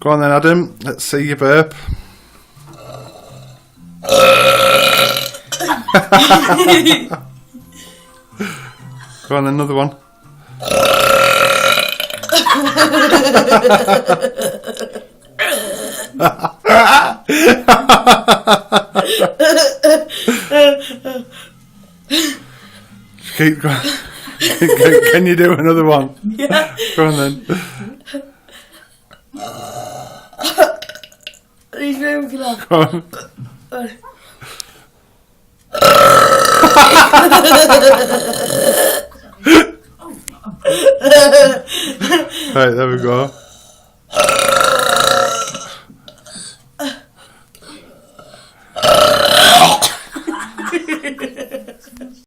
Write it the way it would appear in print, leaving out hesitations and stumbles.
Go on then, Adam. Let's see your burp. Go on then, another one. Keep going. Can you do another one? Yeah. Go on then. He's very glad. Go on. Right, there we go.